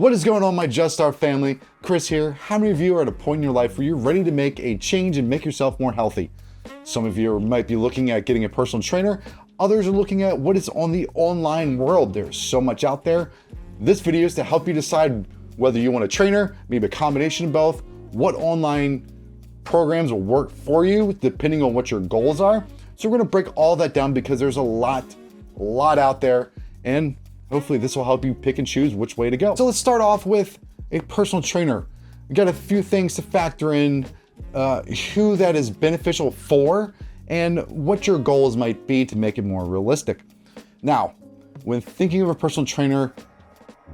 What is going on, my Just Start family? Chris here. How many of you are at a point in your life where you're ready to make a change and make yourself more healthy? Some of you might be looking at getting a personal trainer. Others are looking at what is on the online world. There's so much out there. This video is to help you decide whether you want a trainer, maybe a combination of both, what online programs will work for you depending on what your goals are. So we're gonna break all that down because there's a lot out there, and hopefully this will help you pick and choose which way to go. So let's start off with a personal trainer. We got a few things to factor in, who that is beneficial for and what your goals might be to make it more realistic. Now, when thinking of a personal trainer,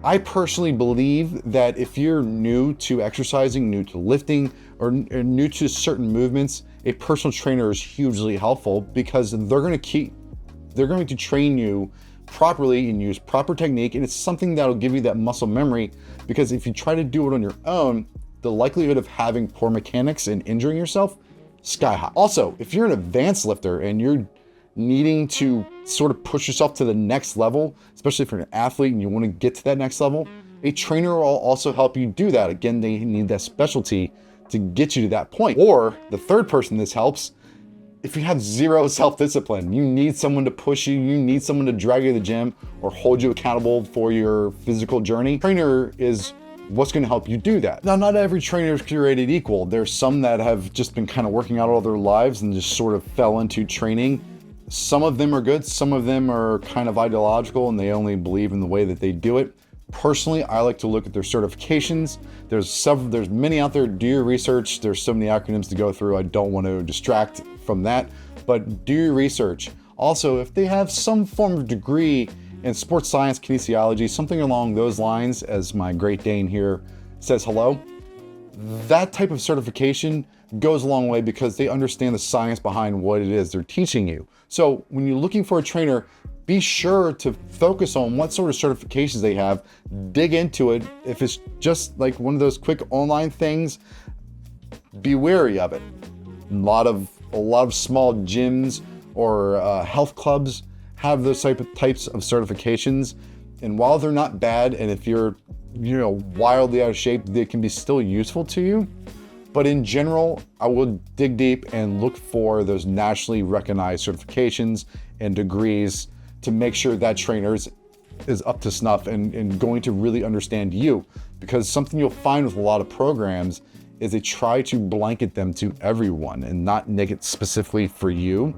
I personally believe that if you're new to exercising, new to lifting, or new to certain movements, a personal trainer is hugely helpful because they're going to train you properly and use proper technique, and it's something that'll give you that muscle memory, because if you try to do it on your own, the likelihood of having poor mechanics and injuring yourself, sky high. Also, if you're an advanced lifter and you're needing to sort of push yourself to the next level, especially if you're an athlete and you want to get to that next level, a trainer will also help you do that. Again, they need that specialty to get you to that point. Or the third person this helps, if you have zero self-discipline, you need someone to push you, you need someone to drag you to the gym or hold you accountable for your physical journey, trainer is what's going to help you do that. Now, not every trainer is created equal. There's some that have just been kind of working out all their lives and just sort of fell into training. Some of them are good, some of them are kind of ideological and they only believe in the way that they do it. Personally, I like to look at their certifications. There's many out there. Do your research. There's so many acronyms to go through. I don't want to distract from that, but do your research. Also, if they have some form of degree in sports science, kinesiology, something along those lines, as my Great Dane here says hello, that type of certification goes a long way because they understand the science behind what it is they're teaching you. So when you're looking for a trainer, be sure to focus on what sort of certifications they have, dig into it. If it's just like one of those quick online things, be wary of it. A lot of small gyms or health clubs have those types of certifications. And while they're not bad, and if you're wildly out of shape, they can be still useful to you. But in general, I would dig deep and look for those nationally recognized certifications and degrees to make sure that trainer is up to snuff and going to really understand you. Because something you'll find with a lot of programs is they try to blanket them to everyone and not make it specifically for you.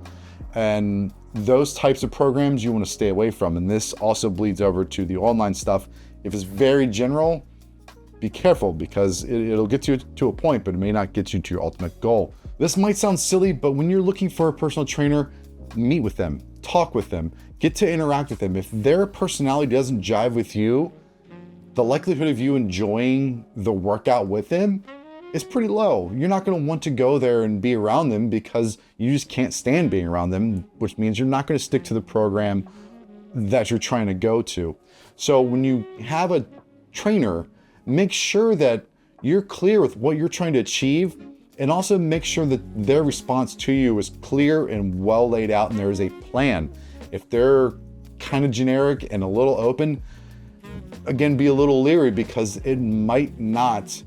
And those types of programs you want to stay away from. And this also bleeds over to the online stuff. If it's very general, be careful because it'll get you to a point, but it may not get you to your ultimate goal. This might sound silly, but when you're looking for a personal trainer, meet with them, talk with them, get to interact with them. If their personality doesn't jive with you, the likelihood of you enjoying the workout with them is pretty low. You're not going to want to go there and be around them because you just can't stand being around them, which means you're not going to stick to the program that you're trying to go to. So when you have a trainer, make sure that you're clear with what you're trying to achieve, and also make sure that their response to you is clear and well laid out and there is a plan. If they're kind of generic and a little open, again, be a little leery because it might not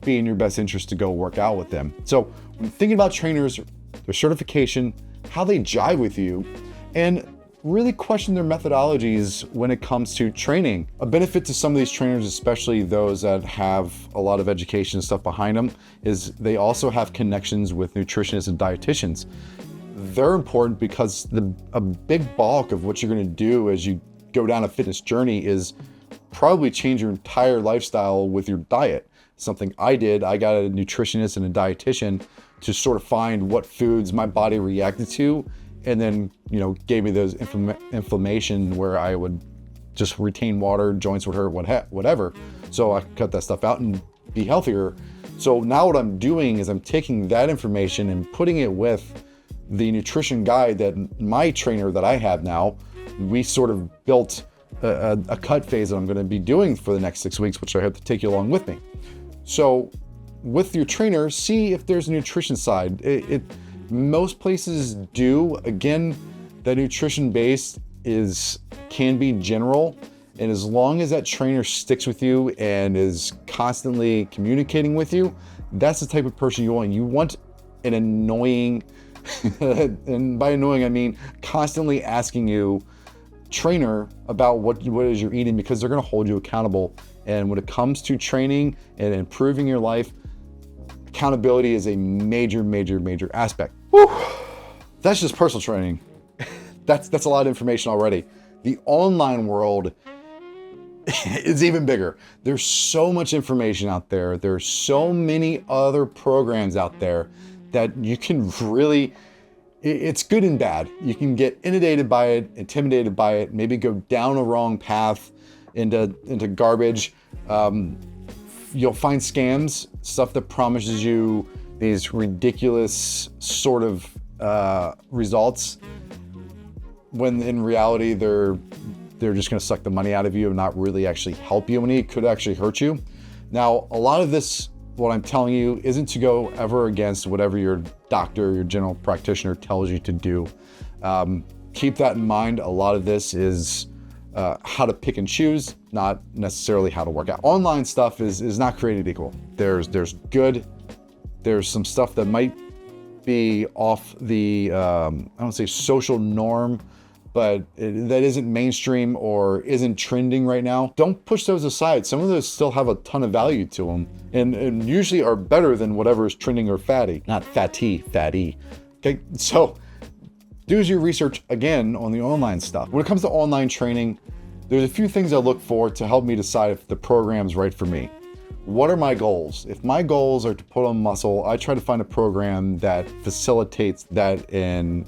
be in your best interest to go work out with them. So when thinking about trainers, their certification, how they jive with you, and really question their methodologies when it comes to training. A benefit to some of these trainers, especially those that have a lot of education and stuff behind them, is they also have connections with nutritionists and dietitians. They're important because a big bulk of what you're going to do as you go down a fitness journey is probably change your entire lifestyle with your diet. Something I did, I got a nutritionist and a dietitian to sort of find what foods my body reacted to, and then, gave me those inflammation where I would just retain water, joints would hurt, whatever. So I cut that stuff out and be healthier. So now what I'm doing is I'm taking that information and putting it with the nutrition guide that my trainer that I have now, we sort of built a cut phase that I'm going to be doing for the next 6 weeks, which I hope to take you along with me. So with your trainer, see if there's a nutrition side. Most places do. Again, that nutrition base can be general, And as long as that trainer sticks with you and is constantly communicating with you, that's the type of person you want. You want an annoying, and by annoying, I mean constantly asking you trainer about what it is you're eating, because they're going to hold you accountable. And when it comes to training and improving your life, accountability is a major, major, major aspect. Whew. That's just personal training. That's a lot of information already. The online world is even bigger. There's so much information out there. There's so many other programs out there that you can really, it's good and bad. You can get inundated by it, intimidated by it, maybe go down a wrong path into garbage. You'll find scams, stuff that promises you these ridiculous sort of results, when in reality they're just going to suck the money out of you and not really actually help you, and it could actually hurt you. Now, a lot of this, what I'm telling you, isn't to go ever against whatever your doctor, your general practitioner tells you to do. Keep that in mind. A lot of this is how to pick and choose, not necessarily how to work out. Online stuff is not created equal. There's good, there's some stuff that might be off the, I don't say social norm, but that isn't mainstream or isn't trending right now. Don't push those aside. Some of those still have a ton of value to them, and usually are better than whatever is trending or fatty. Not fatty. Okay, so do your research again on the online stuff. When it comes to online training, there's a few things I look for to help me decide if the program's right for me. What are my goals? If my goals are to put on muscle, I try to find a program that facilitates that, and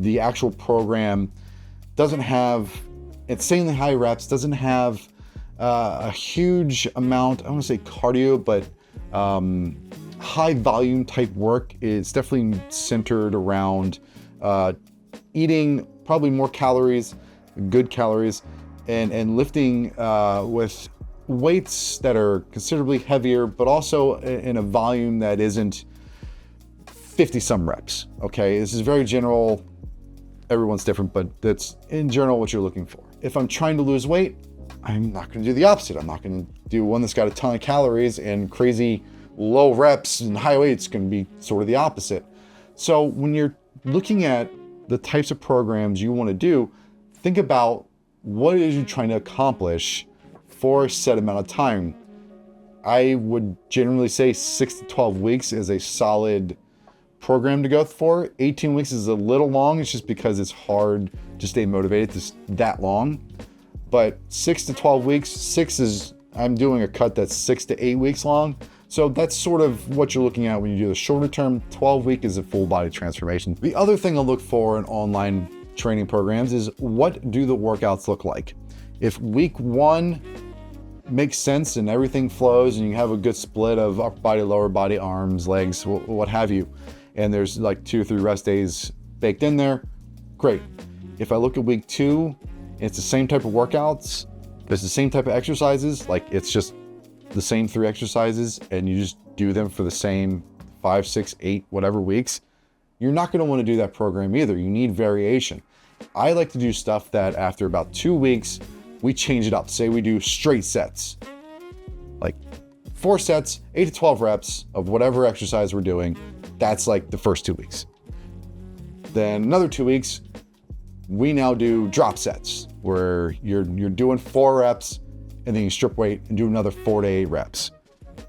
the actual program doesn't have insanely high reps, doesn't have a huge amount, I don't want to say cardio, but high volume type work. It's definitely centered around eating probably more calories, good calories, and lifting with weights that are considerably heavier, but also in a volume that isn't 50 some reps. Okay, this is very general. Everyone's different, but that's in general what you're looking for. If I'm trying to lose weight, I'm not going to do the opposite. I'm not going to do one that's got a ton of calories and crazy low reps and high weight. It's going to be sort of the opposite. So when you're looking at the types of programs you want to do, think about what it is you're trying to accomplish for a set amount of time. I would generally say 6 to 12 weeks is a solid program to go for. 18 weeks is a little long. It's just because it's hard to stay motivated that long. But 6 to 12 weeks, 6 is, I'm doing a cut that's 6 to 8 weeks long. So that's sort of what you're looking at when you do the shorter term. 12 week is a full body transformation. The other thing I look for in online training programs is, what do the workouts look like? If week 1 makes sense and everything flows and you have a good split of upper body, lower body, arms, legs, what have you, and there's like 2 or 3 rest days baked in there, great. If I look at week 2, it's the same type of workouts, it's the same type of exercises, like it's just the same 3 exercises, and you just do them for the same 5, 6, 8, whatever weeks, you're not going to want to do that program either. You need variation. I like to do stuff that after about 2 weeks, we change it up. Say we do straight sets, like 4 sets, 8 to 12 reps of whatever exercise we're doing. That's like the first 2 weeks. Then another 2 weeks, we now do drop sets where you're doing 4 reps and then you strip weight and do another 4 to 8 reps.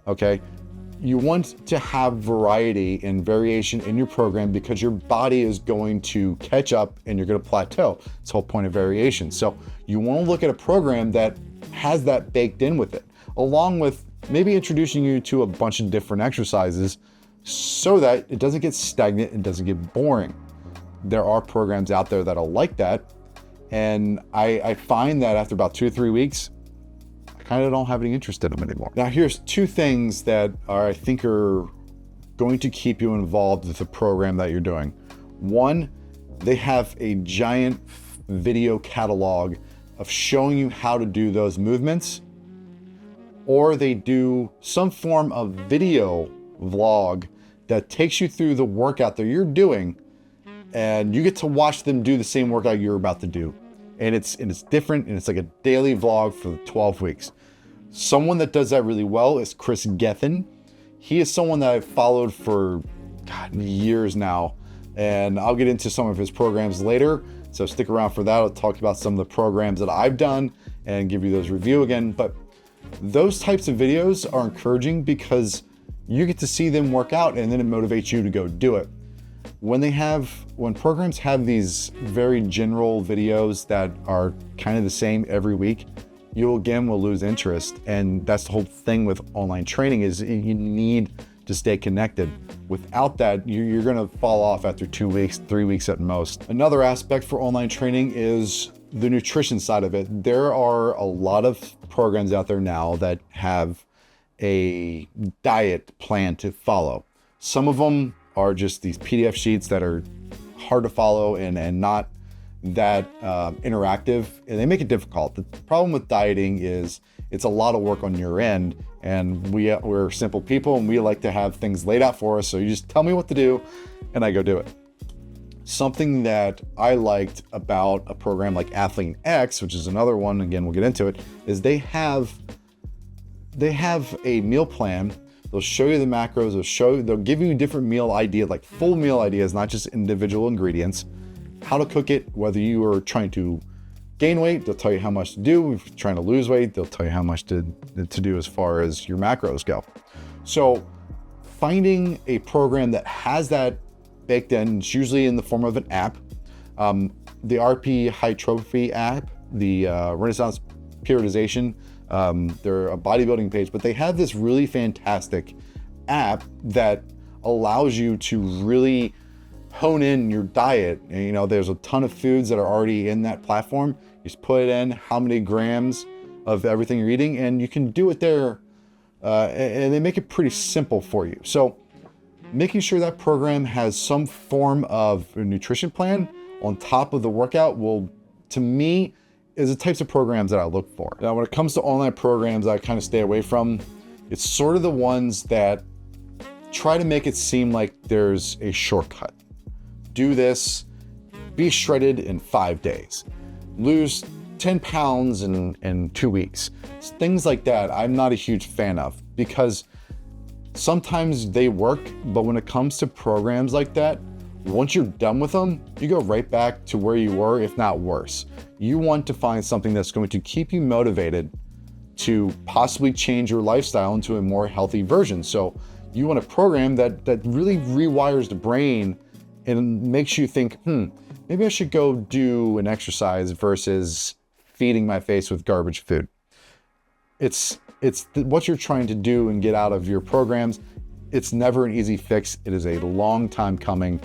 Okay. You want to have variety and variation in your program because your body is going to catch up and you're going to plateau. It's the whole point of variation. So you want to look at a program that has that baked in with it, along with maybe introducing you to a bunch of different exercises so that it doesn't get stagnant and doesn't get boring. There are programs out there that are like that. And I find that after about 2 or 3 weeks, I kind of don't have any interest in them anymore. Now, here's 2 things that I think are going to keep you involved with the program that you're doing. One, they have a giant video catalog of showing you how to do those movements, or they do some form of video vlog that takes you through the workout that you're doing, and you get to watch them do the same workout you're about to do. and it's different, and it's like a daily vlog for 12 weeks. Someone that does that really well is Chris Gethin. He is someone that I've followed for years now, and I'll get into some of his programs later, so stick around for that. I'll talk about some of the programs that I've done and give you those review again. But those types of videos are encouraging because you get to see them work out, and then it motivates you to go do it. When programs have these very general videos that are kind of the same every week, you again will lose interest. And that's the whole thing with online training, is you need to stay connected. Without that, you're gonna fall off after 2 weeks, 3 weeks at most. Another aspect for online training is the nutrition side of it. There are a lot of programs out there now that have a diet plan to follow. Some of them are just these PDF sheets that are hard to follow and not that interactive, and they make it difficult. The problem with dieting is it's a lot of work on your end, and we're simple people, and we like to have things laid out for us. So you just tell me what to do and I go do it. Something that I liked about a program like Athlean X, which is another one, again, we'll get into it, is they have a meal plan. They'll show you the macros, they'll give you different meal ideas, like full meal ideas, not just individual ingredients, how to cook it. Whether you are trying to gain weight, they'll tell you how much to do. If you're trying to lose weight, they'll tell you how much to do as far as your macros go. So finding a program that has that baked in, it's usually in the form of an app. The RP Hypertrophy app, the Renaissance Periodization, they're a bodybuilding page, but they have this really fantastic app that allows you to really hone in your diet. And, there's a ton of foods that are already in that platform. You just put in how many grams of everything you're eating, and you can do it there. And they make it pretty simple for you. So making sure that program has some form of a nutrition plan on top of the workout will, to me, is the types of programs that I look for. Now, when it comes to online programs I kind of stay away from, it's sort of the ones that try to make it seem like there's a shortcut. Do this, be shredded in 5 days, lose 10 pounds in 2 weeks. Things like that I'm not a huge fan of, because sometimes they work, but when it comes to programs like that, once you're done with them, you go right back to where you were, if not worse. You want to find something that's going to keep you motivated to possibly change your lifestyle into a more healthy version. So you want a program that really rewires the brain and makes you think, maybe I should go do an exercise versus feeding my face with garbage food. It's what you're trying to do and get out of your programs. It's never an easy fix. It is a long time coming,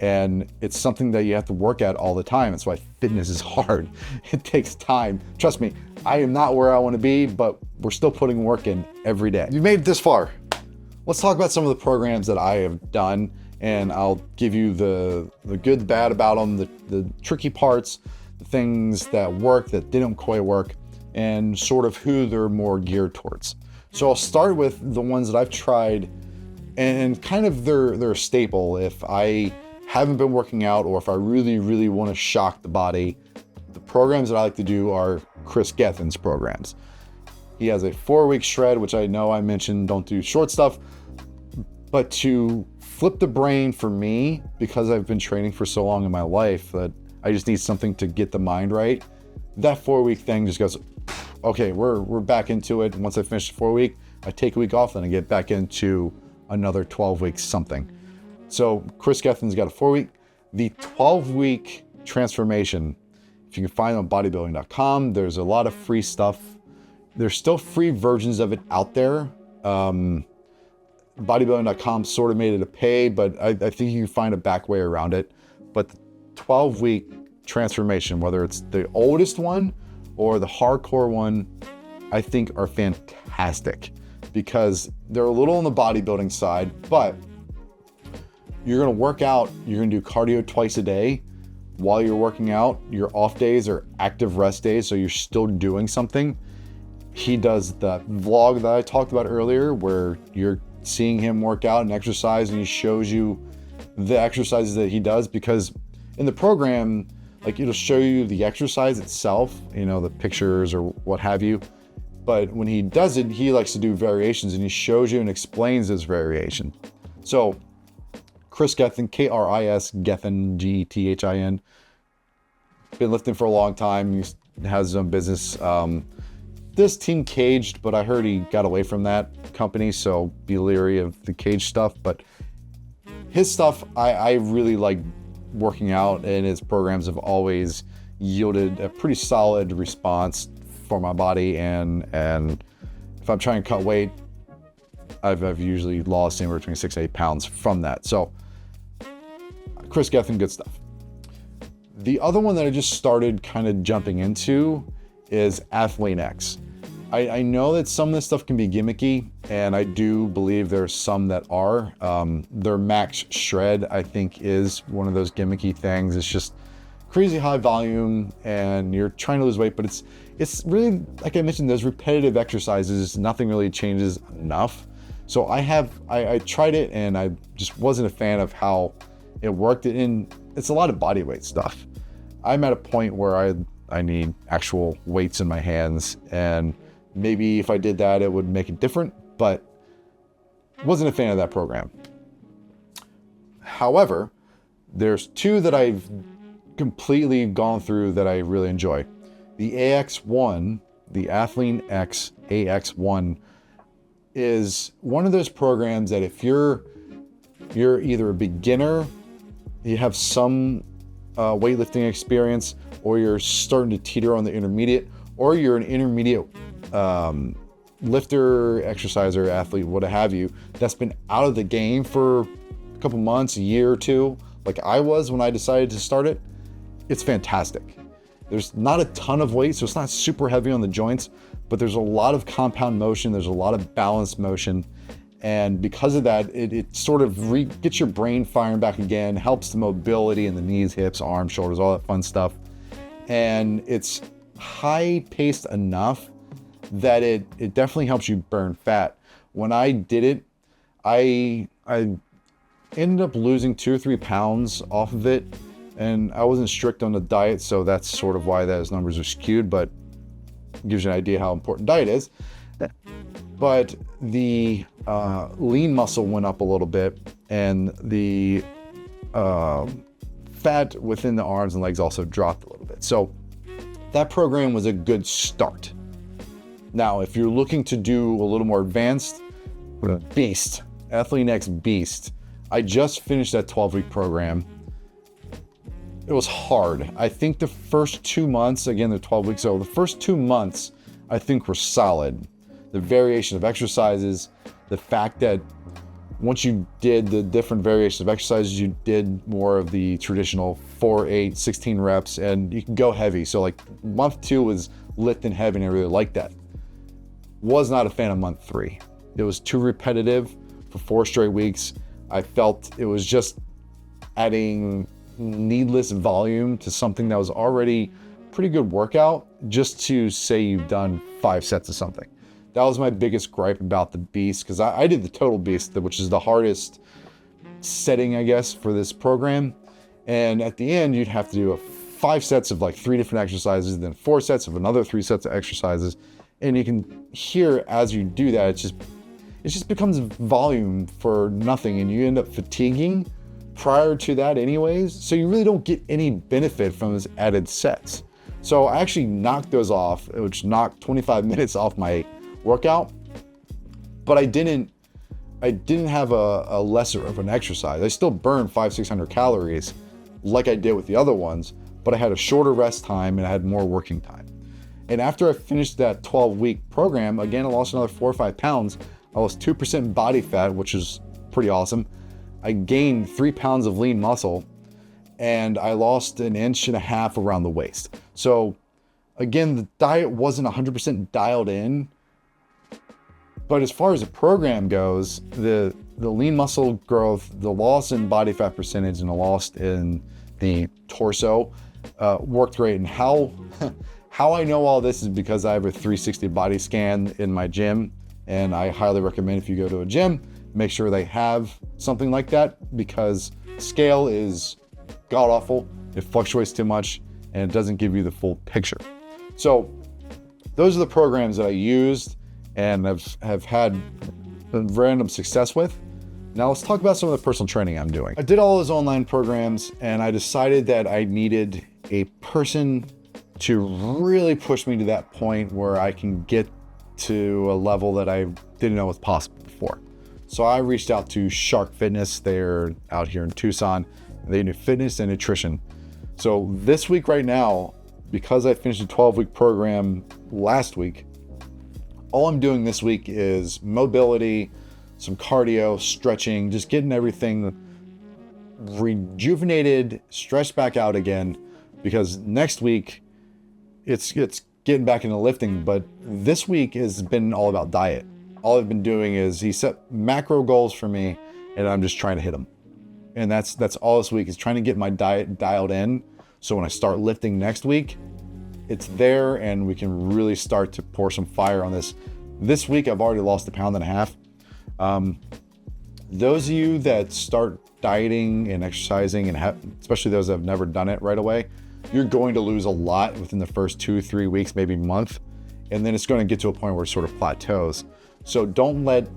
and it's something that you have to work at all the time. That's why fitness is hard. It takes time. Trust me, I am not where I want to be, but we're still putting work in every day. You made it this far. Let's talk about some of the programs that I have done, and I'll give you the good, the bad about them, the tricky parts, the things that work, that didn't quite work, and sort of who they're more geared towards. So I'll start with the ones that I've tried, and kind of they're a staple. If I haven't been working out, or if I really, really want to shock the body, the programs that I like to do are Chris Gethin's programs. He has a 4-week shred, which I know I mentioned don't do short stuff, but to flip the brain for me, because I've been training for so long in my life that I just need something to get the mind right. That 4-week thing just goes, okay, we're back into it. Once I finish the 4-week, I take a week off, then I get back into another 12 weeks something. So Chris Gethin's got a 4-week. The 12-week transformation, if you can find it on bodybuilding.com, there's a lot of free stuff. There's still free versions of it out there. Bodybuilding.com sort of made it a pay, but I think you can find a back way around it. But the 12-week transformation, whether it's the oldest one or the hardcore one, I think are fantastic, because they're a little on the bodybuilding side, but you're gonna work out, you're gonna do cardio twice a day while you're working out. Your off days are active rest days, so you're still doing something. He does the vlog that I talked about earlier, where you're seeing him work out and exercise, and he shows you the exercises that he does, because in the program, Like it'll show you the exercise itself, the pictures or what have you. But when he does it, he likes to do variations and he shows you and explains this variation. So Chris Gethin, K-R-I-S, Gethin, G-E-T-H-I-N, been lifting for a long time. He has his own business. This Team Caged, but I heard he got away from that company, so be leery of the cage stuff. But his stuff, I really like working out, and his programs have always yielded a pretty solid response for my body. And if I'm trying to cut weight, I've usually lost anywhere between 6 to 8 pounds from that. So Chris Gethin, good stuff. The other one that I just started kind of jumping into is Athlean X. I know that some of this stuff can be gimmicky, and I do believe there's some that are. Their Max Shred, I think, is one of those gimmicky things. It's just crazy high volume, and you're trying to lose weight, but it's really, like I mentioned, those repetitive exercises, nothing really changes enough. So I tried it, and I just wasn't a fan of how it worked, and it's a lot of body weight stuff. I'm at a point where I need actual weights in my hands, and maybe if I did that, it would make it different, but wasn't a fan of that program. However, there's two that I've completely gone through that I really enjoy. The AX1, the Athlean X AX1, is one of those programs that if you're either a beginner, you have some weightlifting experience, or you're starting to teeter on the intermediate, or you're an intermediate lifter, exerciser, athlete, what have you, that's been out of the game for a couple months, a year or two, like I was when I decided to start it, it's fantastic. There's not a ton of weight, so it's not super heavy on the joints, but there's a lot of compound motion, there's a lot of balanced motion, and because of that, it sort of gets your brain firing back again, helps the mobility in the knees, hips, arms, shoulders, all that fun stuff. And it's high-paced enough that it definitely helps you burn fat. When I did it, I ended up losing 2 or 3 pounds off of it, and I wasn't strict on the diet, so that's sort of why those numbers are skewed, but it gives you an idea how important diet is. But the lean muscle went up a little bit, and the fat within the arms and legs also dropped a little bit. So that program was a good start. Now, if you're looking to do a little more advanced, Beast, Athlean X Beast. I just finished that 12-week program. It was hard. I think the first 2 months, again, they're 12 weeks, so the first 2 months I think were solid. The variation of exercises, the fact that once you did the different variations of exercises, you did more of the traditional 4, 8, 16 reps, and you can go heavy. So like month 2 was lift and heavy, and I really liked that. Was not a fan of month 3. It was too repetitive for 4 straight weeks. I felt it was just adding needless volume to something that was already pretty good workout just to say you've done 5 sets of something. That was my biggest gripe about the Beast, because I did the Total Beast, which is the hardest setting, I guess, for this program. And at the end, you'd have to do 5 sets of like 3 different exercises, then 4 sets of another 3 sets of exercises. And you can hear as you do that, it just becomes volume for nothing, and you end up fatiguing prior to that anyways. So you really don't get any benefit from those added sets. So I actually knocked those off, which knocked 25 minutes off my workout, but I didn't have a lesser of an exercise. I still burned 500-600 calories like I did with the other ones, but I had a shorter rest time and I had more working time. And after I finished that 12-week program, again, I lost another 4 or 5 pounds. I lost 2% body fat, which is pretty awesome. I gained 3 pounds of lean muscle, and I lost 1.5 inches around the waist. So again, the diet wasn't 100% dialed in, but as far as the program goes, the lean muscle growth, the loss in body fat percentage, and the loss in the torso worked great. And how I know all this is because I have a 360 body scan in my gym, and I highly recommend if you go to a gym, make sure they have something like that, because scale is god awful. It fluctuates too much, and it doesn't give you the full picture. So those are the programs that I used and have had random success with. Now let's talk about some of the personal training I'm doing. I did all those online programs and I decided that I needed a person to really push me to that point where I can get to a level that I didn't know was possible before. So I reached out to Shark Fitness. They're out here in Tucson. They do fitness and nutrition. So this week right now, because I finished a 12-week program last week, all I'm doing this week is mobility, some cardio, stretching, just getting everything rejuvenated, stretched back out again, because next week it's getting back into lifting. But this week has been all about diet. All I've been doing is he set macro goals for me and I'm just trying to hit them. And that's all this week, is trying to get my diet dialed in. So when I start lifting next week, it's there and we can really start to pour some fire on this. This week, I've already lost 1.5 pounds. Those of you that start dieting and exercising, and especially those that have never done it right away, you're going to lose a lot within the first 2-3 weeks, maybe month. And then it's going to get to a point where it sort of plateaus. So don't let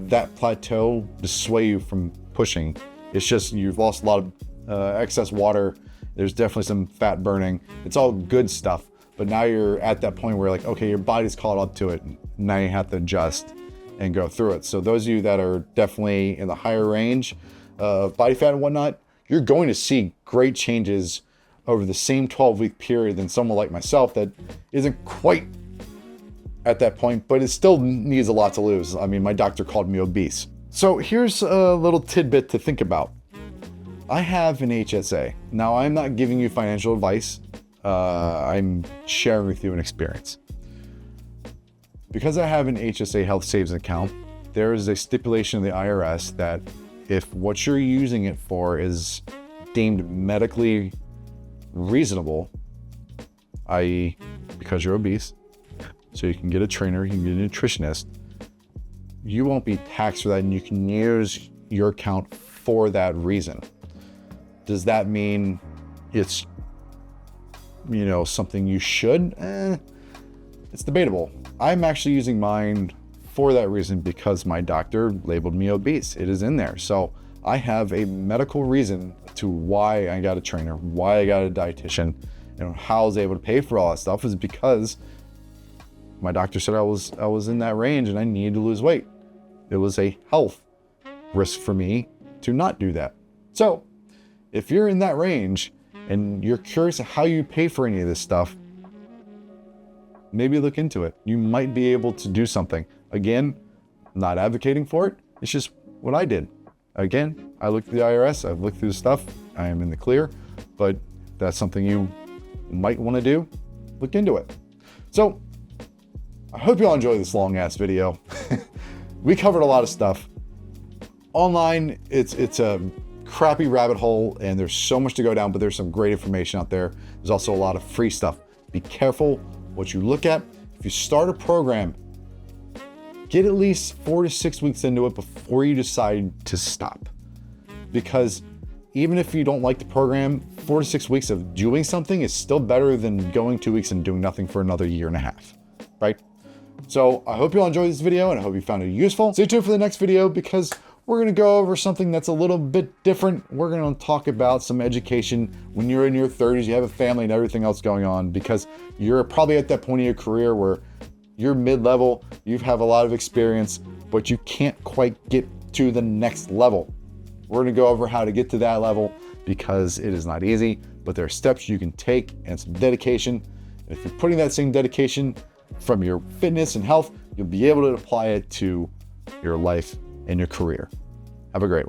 that plateau dissuade you from pushing. It's just you've lost a lot of excess water. There's definitely some fat burning. It's all good stuff. But now you're at that point where, like, okay, your body's caught up to it. Now you have to adjust and go through it. So those of you that are definitely in the higher range of body fat and whatnot, you're going to see great changes over the same 12-week period than someone like myself that isn't quite at that point, but it still needs a lot to lose. I mean, my doctor called me obese. So here's a little tidbit to think about. I have an HSA. Now, I'm not giving you financial advice. I'm sharing with you an experience. Because I have an HSA health savings account, there is a stipulation in the IRS that if what you're using it for is deemed medically reasonable, i.e. because you're obese, so you can get a trainer, you can get a nutritionist, you won't be taxed for that and you can use your account for that reason. Does that mean it's, something you should? It's debatable. I'm actually using mine for that reason because my doctor labeled me obese. It is in there. So I have a medical reason to why I got a trainer, why I got a dietitian, and how I was able to pay for all that stuff is because my doctor said I was in that range and I needed to lose weight. It was a health risk for me to not do that. So if you're in that range and you're curious how you pay for any of this stuff, maybe look into it. You might be able to do something. Again, I'm not advocating for it. It's just what I did. Again, I looked at the IRS, I've looked through the stuff, I am in the clear, but if that's something you might want to do, look into it. So I hope you all enjoyed this long ass video. We covered a lot of stuff. Online, it's a crappy rabbit hole and there's so much to go down, but there's some great information out there. There's also a lot of free stuff. Be careful what you look at. If you start a program, get at least 4 to 6 weeks into it before you decide to stop. Because even if you don't like the program, 4 to 6 weeks of doing something is still better than going 2 weeks and doing nothing for another 1.5 years, right? So I hope you all enjoyed this video and I hope you found it useful. Stay tuned for the next video because we're going to go over something that's a little bit different. We're going to talk about some education when you're in your 30s, you have a family and everything else going on, because you're probably at that point in your career where you're mid-level, you have a lot of experience, but you can't quite get to the next level. We're going to go over how to get to that level because it is not easy, but there are steps you can take and some dedication. And if you're putting that same dedication from your fitness and health, you'll be able to apply it to your life and your career. Have a great one.